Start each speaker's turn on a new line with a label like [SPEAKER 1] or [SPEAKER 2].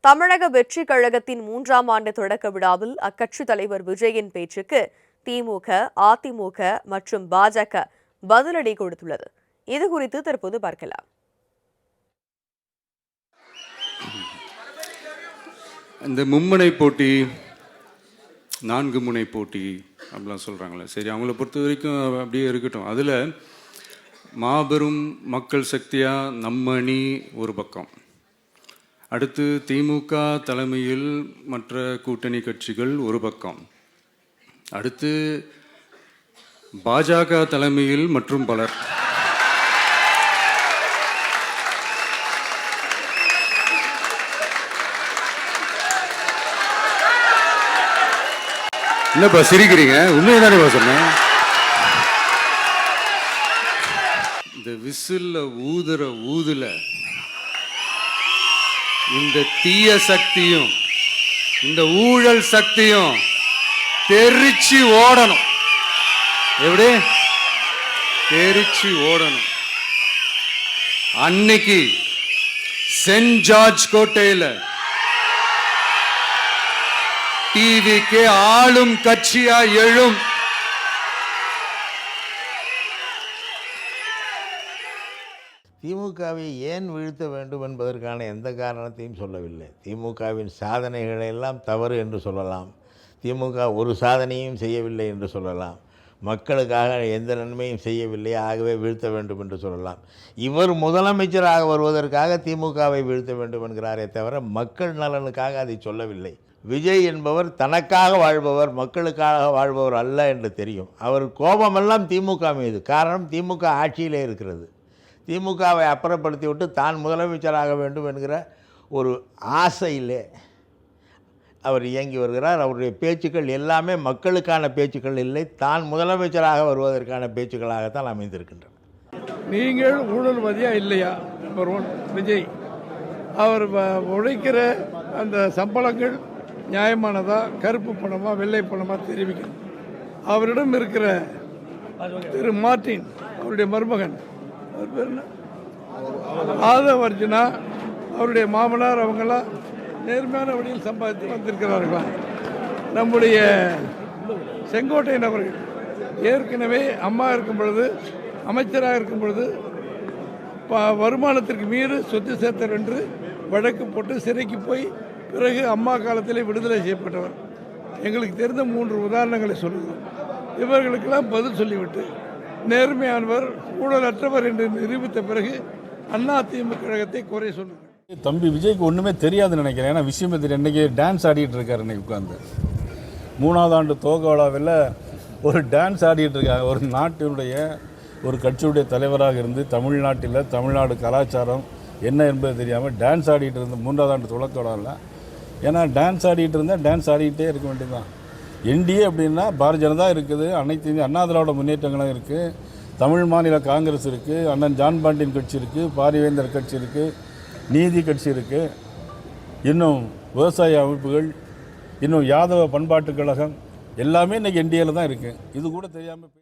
[SPEAKER 1] தமிழக வெற்றி கழகத்தின் 3ஆம் ஆண்டு தொடக்க விழாவில் அக்கட்சி தலைவர் விஜயின் பேச்சுக்கு திமுக, அதிமுக மற்றும் பாஜக பதிலடி கொடுத்துள்ளது. இதுகுறித்து தற்போது பார்க்கலாம்.
[SPEAKER 2] இந்த மும்முனை போட்டி, 4 முனை போட்டி அப்படிலாம் சொல்கிறாங்களே, சரி, அவங்கள பொறுத்த வரைக்கும் அப்படியே இருக்கட்டும். அதில் மாபெரும் மக்கள் சக்தியாக நம்ம அணி ஒரு பக்கம், அடுத்து திமுக தலைமையில் மற்ற கூட்டணி கட்சிகள் ஒரு பக்கம், அடுத்து பாஜக தலைமையில் மற்றும் பலர். என்னப்பா சிரிக்கிறீங்க? உண்மையை தானே சொன்னேன். இந்த விசில்ல ஊதுல இந்த தீய சக்தியும் இந்த ஊழல் சக்தியும் தெரிச்சு ஓடணும். எப்படி தெரிச்சு ஓடணும்? அன்னைக்கு சென்ட் ஜார்ஜ் கோட்டையில டிவிக்கு ஆளும் கட்சியா எழும்
[SPEAKER 3] திமுகவை ஏன் வீழ்த்த வேண்டும் என்பதற்கான எந்த காரணத்தையும் சொல்லவில்லை. திமுகவின் சாதனைகளை எல்லாம் தவறு என்று சொல்லலாம், திமுக ஒரு சாதனையும் செய்யவில்லை என்று சொல்லலாம், மக்களுக்காக எந்த நன்மையும் செய்யவில்லை ஆகவே வீழ்த்த வேண்டும் என்று சொல்லலாம். இவர் முதலமைச்சராக வருவதற்காக திமுகவை வீழ்த்த வேண்டும் என்கிறாரே தவிர மக்கள் நலனுக்காக அதை சொல்லவில்லை. விஜய் என்பவர் தனக்காக வாழ்பவர், மக்களுக்காக வாழ்பவர் அல்ல என்று தெரியும். அவர் கோபமெல்லாம் திமுக மீது. காரணம், திமுக ஆட்சியிலே இருக்கிறது. திமுகவை அப்புறப்படுத்தி விட்டு தான் முதலமைச்சராக வேண்டும் என்கிற ஒரு ஆசையிலே அவர் இயங்கி வருகிறார். அவருடைய பேச்சுக்கள் எல்லாமே மக்களுக்கான பேச்சுக்கள் இல்லை, தான் முதலமைச்சராக வருவதற்கான பேச்சுக்களாகத்தான் அமைந்திருக்கின்றன.
[SPEAKER 4] நீங்கள் ஊழல்வாதியா இல்லையா? நம்பர் 1 விஜய். அவர் உழைக்கிற அந்த சம்பளங்கள் நியாயமானதா, கருப்பு பணமா, வெள்ளை பணமா தெரிவிக்கணும். அவரிடம் இருக்கிற திரு மார்ட்டின், அவருடைய மருமகன், அவர் பேர் என்ன, ஆதவ் அர்ஜுனா, அவருடைய மாமனார், அவங்களாம் நேர்மையான வழியில் சம்பாதித்து வந்திருக்கிறார்களா? நம்முடைய செங்கோட்டையன் அவர்கள் ஏற்கனவே அம்மா இருக்கும் பொழுது, அமைச்சராக இருக்கும் பொழுது வருமானத்திற்கு மீறி சொத்து சேர்த்தர் என்று வழக்கு போட்டு சிறைக்கு போய் பிறகு அம்மா காலத்திலே விடுதலை செய்யப்பட்டவர். எங்களுக்கு தெரிந்த 3 உதாரணங்களை சொல்லுகிறோம். இவர்களுக்கெல்லாம் பதில் சொல்லிவிட்டு நேர்மையானவர், ஊழலற்றவர் என்று நிரூபித்த பிறகு அதிமுக கழகத்தை குறை சொல்லுங்கள்.
[SPEAKER 5] தம்பி விஜய்க்கு ஒன்றுமே தெரியாதுன்னு நினைக்கிறேன். ஏன்னா விஷயம் தெரியும். இன்றைக்கி டான்ஸ் ஆடிட்டு இருக்காரு. இன்றைக்கி உட்காந்து 3ஆவது ஆண்டு துவக்க விழாவில் ஒரு டான்ஸ் ஆடிட்டு இருக்காங்க. ஒரு நாட்டினுடைய ஒரு கட்சியுடைய தலைவராக இருந்து தமிழ்நாட்டில் தமிழ்நாடு கலாச்சாரம் என்ன என்பது தெரியாமல் டான்ஸ் ஆடிட்டு இருந்த 3ஆவது ஆண்டு துவக்க விழாவில். ஏன்னா டான்ஸ் ஆடிட்டு இருந்தால் டான்ஸ் ஆடிக்கிட்டே இருக்க வேண்டியதுதான். என்டிஏ அப்படின்னா பாரதிய ஜனதா இருக்குது, அனைத்து இந்திய அண்ணா திராவிட முன்னேற்றங்களும் இருக்குது, தமிழ் மாநில காங்கிரஸ் இருக்குது, அண்ணன் ஜான் பாண்டியன் கட்சி இருக்குது, பாரிவேந்தர் கட்சி இருக்குது, நீதி கட்சி இருக்குது, இன்னும் விவசாய அமைப்புகள், இன்னும் யாதவ பண்பாட்டுக் கழகம் எல்லாமே இன்றைக்கி என்டிஏல தான் இருக்குது. இது கூட தெரியாமல்